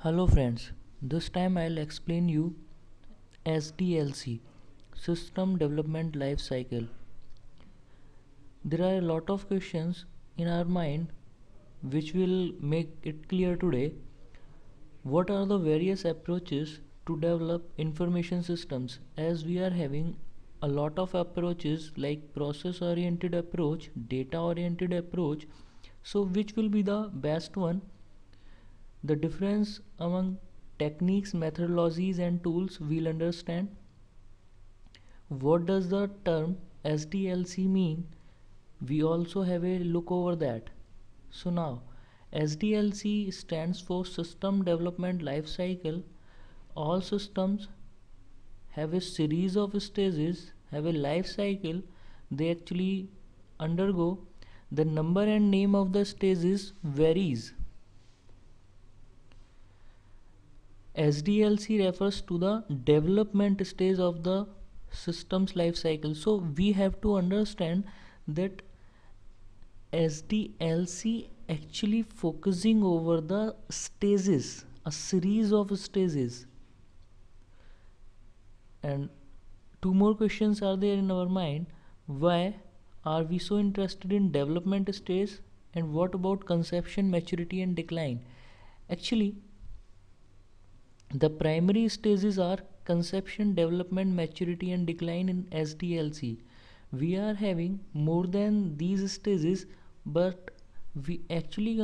Hello friends, this time I'll explain you SDLC, System Development Life Cycle. There are a lot of questions in our mind which will make it clear today. What are the various approaches to develop information systems, as we are having a lot of approaches like process oriented approach, data oriented approach. So which will be the best one? The difference among techniques, methodologies and tools we'll understand. What does the term SDLC mean? We also have a look over that. So now SDLC stands for System Development Life Cycle. All systems have a series of stages, have a life cycle. They actually undergo. The number and name of the stages varies. SDLC refers to the development stage of the system's life cycle. So we have to understand that SDLC actually focusing over the stages, a series of stages. And two more questions are there in our mind. Why are we so interested in development stage, and what about conception, maturity and decline? Actually, the primary stages are conception, development, maturity and decline in SDLC. We are having more than these stages, but we actually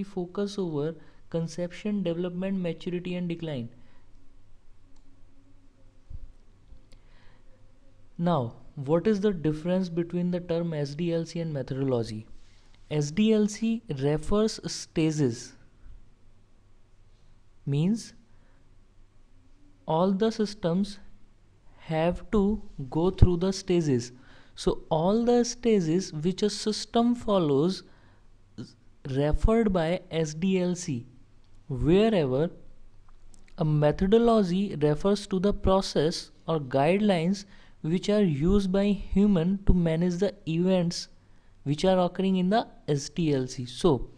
focus over conception, development, maturity and decline. Now, what is the difference between the term SDLC and methodology? SDLC refers stages, means all the systems have to go through the stages. So all the stages which a system follows referred by SDLC, wherever a methodology refers to the process or guidelines which are used by human to manage the events which are occurring in the SDLC. So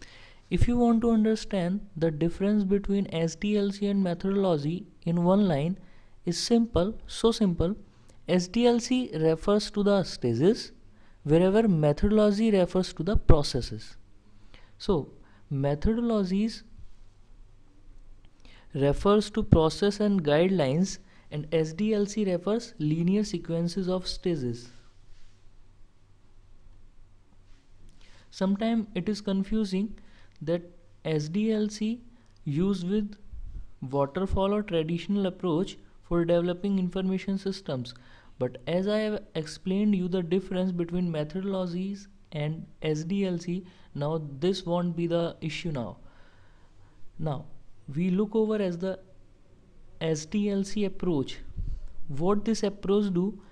if you want to understand the difference between SDLC and methodology in one line, is simple, so simple. SDLC refers to the stages, wherever methodology refers to the processes. So methodologies refers to process and guidelines, and SDLC refers linear sequences of stages. Sometimes it is confusing that SDLC used with waterfall or traditional approach for developing information systems, but as I have explained you the difference between methodologies and SDLC, now this won't be the issue. Now we look over as the SDLC approach. What this approach do?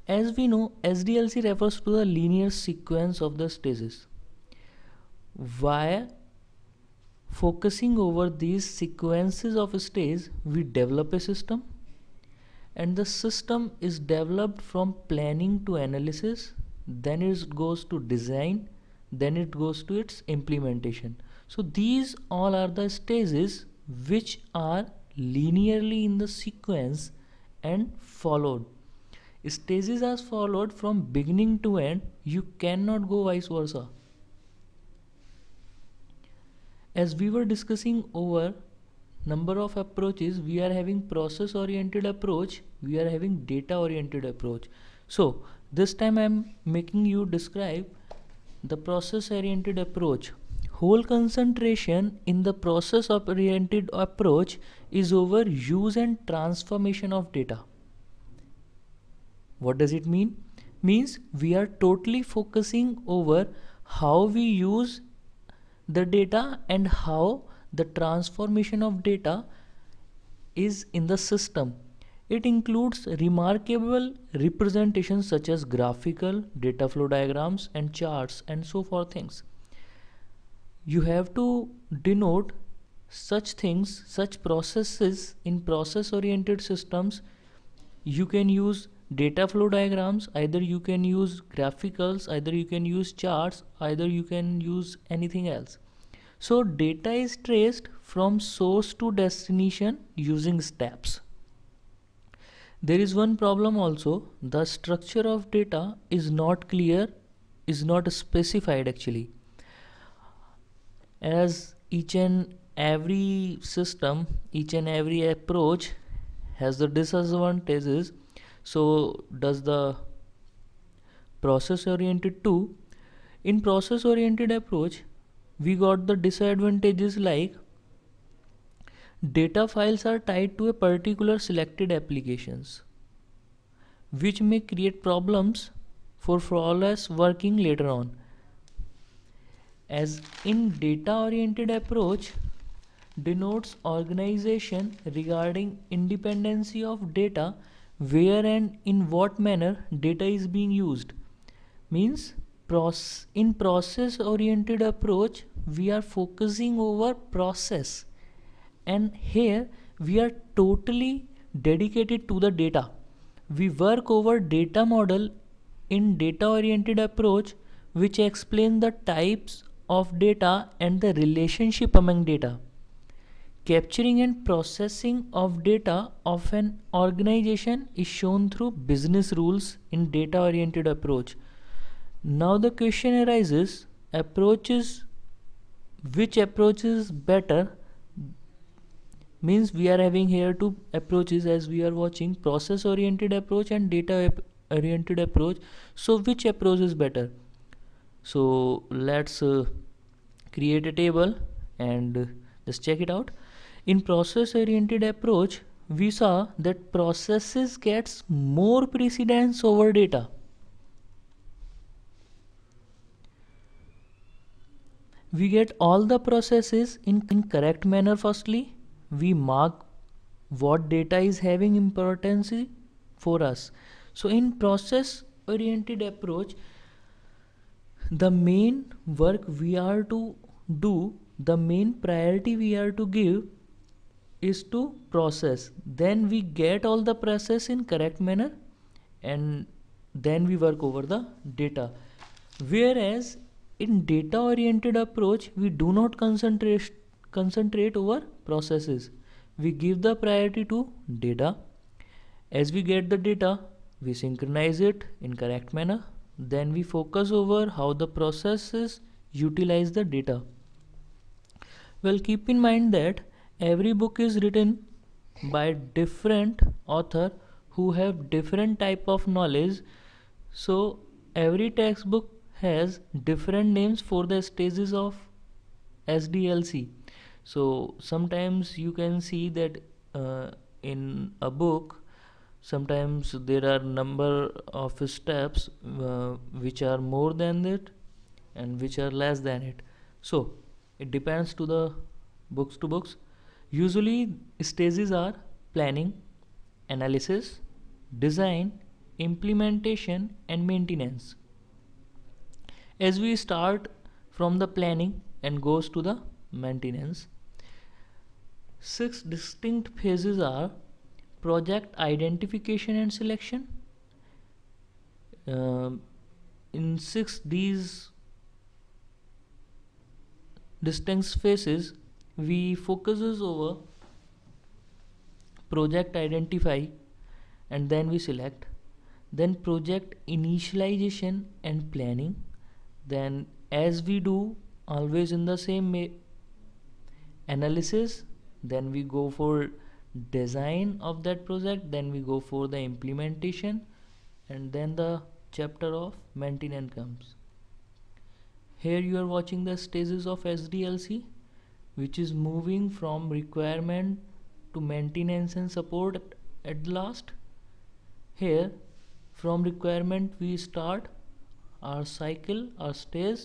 As we know, SDLC refers to the linear sequence of the stages. Via focusing over these sequences of stage, we develop a system, and the system is developed from planning to analysis, then it goes to design, then it goes to its implementation. So these all are the stages which are linearly in the sequence and followed. Stages are followed from beginning to end. You cannot go vice versa. As we were discussing over number of approaches, we are having process oriented approach, we are having data oriented approach. So this time I am making you describe the process oriented approach. Whole concentration in the process oriented approach is over use and transformation of data. What does it mean? Means we are totally focusing over how we use the data and how the transformation of data is in the system. It includes remarkable representations such as graphical, data flow diagrams and charts and so forth things. You have to denote such things, such processes in process oriented systems. You can use data flow diagrams, either you can use graphicals, either you can use charts, either you can use anything else. So data is traced from source to destination using steps. There is one problem also. The structure of data is not clear, is not specified actually. As each and every system, each and every approach has the disadvantages, so does the process oriented too. In process oriented approach, we got the disadvantages like data files are tied to a particular selected applications, which may create problems for flawless working later on. As in data oriented approach denotes organization regarding independency of data, where and in what manner data is being used. Means in process oriented approach we are focusing over process, and here we are totally dedicated to the data. We work over data model in data oriented approach, which explain the types of data and the relationship among data. Capturing and processing of data of an organization is shown through business rules in data oriented approach. Now the question arises, which approach is better? Means we are having here two approaches as we are watching, process oriented approach and data oriented approach. So which approach is better? So let's create a table and just check it out. In process oriented approach we saw that processes gets more precedence over data. We get all the processes in correct manner. Firstly, we mark what data is having importance for us. So in process oriented approach, the main work we are to do, the main priority we are to give is to process. Then we get all the process in correct manner and then we work over the data. Whereas in data oriented approach we do not concentrate over processes. We give the priority to data. As we get the data, we synchronize it in correct manner. Then we focus over how the processes utilize the data. Well, keep in mind that every book is written by different author who have different type of knowledge. So every textbook has different names for the stages of SDLC. So sometimes you can see that in a book sometimes there are number of steps which are more than it and which are less than it. So it depends to the books to books. Usually stages are planning, analysis, design, implementation and maintenance. As we start from the planning and goes to the maintenance, 6 distinct phases are project identification and selection. In 6 these distinct phases we focuses over project identify and then we select, then project initialization and planning, then as we do always in the same analysis, then we go for design of that project, then we go for the implementation, and then the chapter of maintenance comes. Here you are watching the stages of SDLC, which is moving from requirement to maintenance and support at last. Here from requirement we start our cycle, our stage,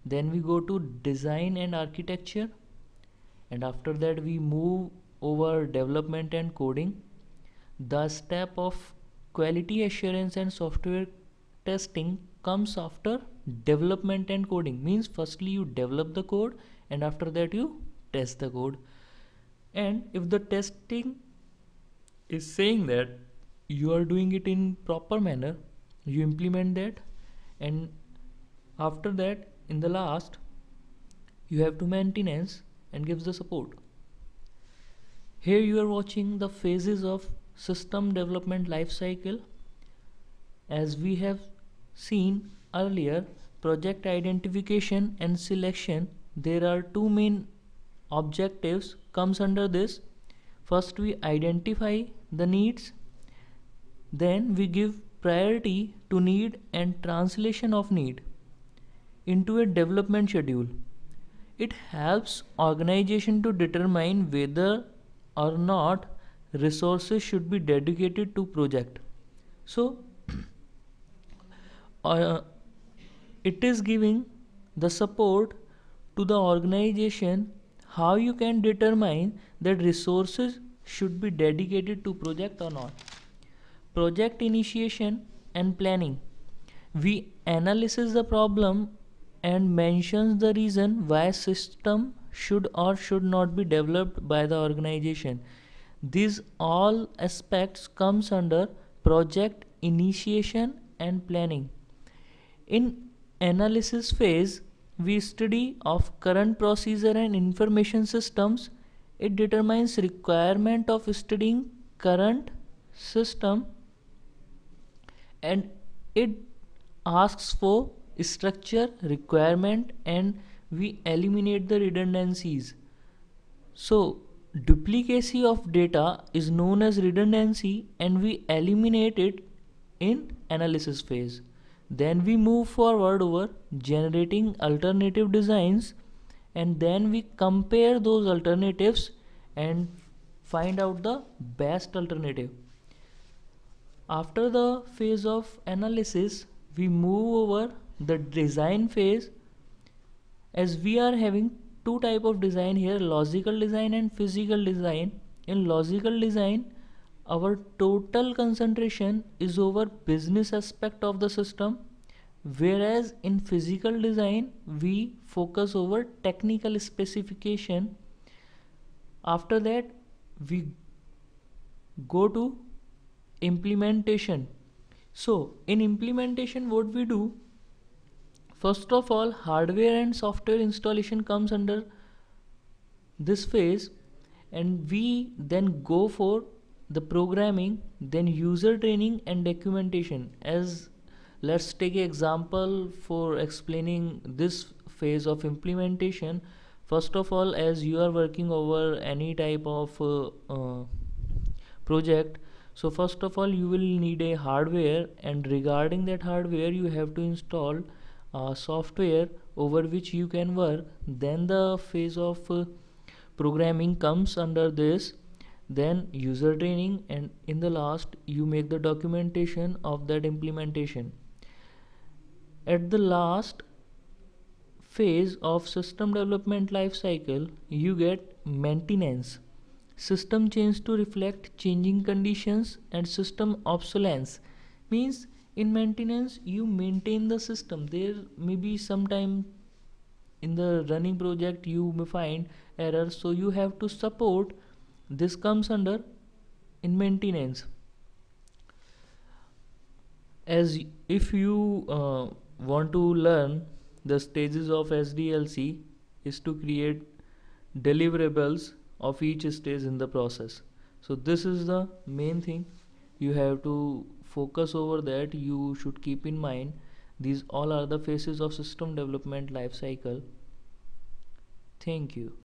then we go to design and architecture, and after that we move over development and coding. The step of quality assurance and software testing comes after development and coding. Means firstly you develop the code and after that you test the code, and if the testing is saying that you are doing it in proper manner, you implement that, and after that in the last you have to maintenance. and gives the support. Here you are watching the phases of system development life cycle. As we have seen earlier, project identification and selection, there are two main objectives comes under this. First we identify the needs, then we give priority to need and translation of need into a development schedule. It helps organization to determine whether or not resources should be dedicated to project. So uh, it is giving the support to the organization how you can determine that resources should be dedicated to project or not. Project initiation and planning. We analyze the problem and mentions the reason why system should or should not be developed by the organization. These all aspects comes under project initiation and planning. In analysis phase, we study of current procedure and information systems. It determines requirement of studying current system, and it asks for structure requirement, and we eliminate the redundancies. So duplicacy of data is known as redundancy, and we eliminate it in analysis phase. Then we move forward over generating alternative designs, and then we compare those alternatives and find out the best alternative. After the phase of analysis, we move over the design phase. As we are having two type of design here, logical design and physical design. In logical design, our total concentration is over business aspect of the system, whereas in physical design we focus over technical specification. After that we go to implementation. So in implementation, what we do, first of all, hardware and software installation comes under this phase, and we then go for the programming, then user training and documentation. As let's take an example for explaining this phase of implementation. First of all, as you are working over any type of project, so first of all you will need a hardware, and regarding that hardware you have to install software over which you can work. Then the phase of programming comes under this, then user training, and in the last you make the documentation of that implementation. At the last phase of system development life cycle, you get maintenance. System change to reflect changing conditions, and system obsolescence means in maintenance you maintain the system. There may be sometime in the running project you may find errors, so you have to support. This comes under in maintenance. As if you want to learn the stages of SDLC, is to create deliverables of each stage in the process. So this is the main thing you have to focus over, that you should keep in mind. These all are the phases of system development life cycle. Thank you.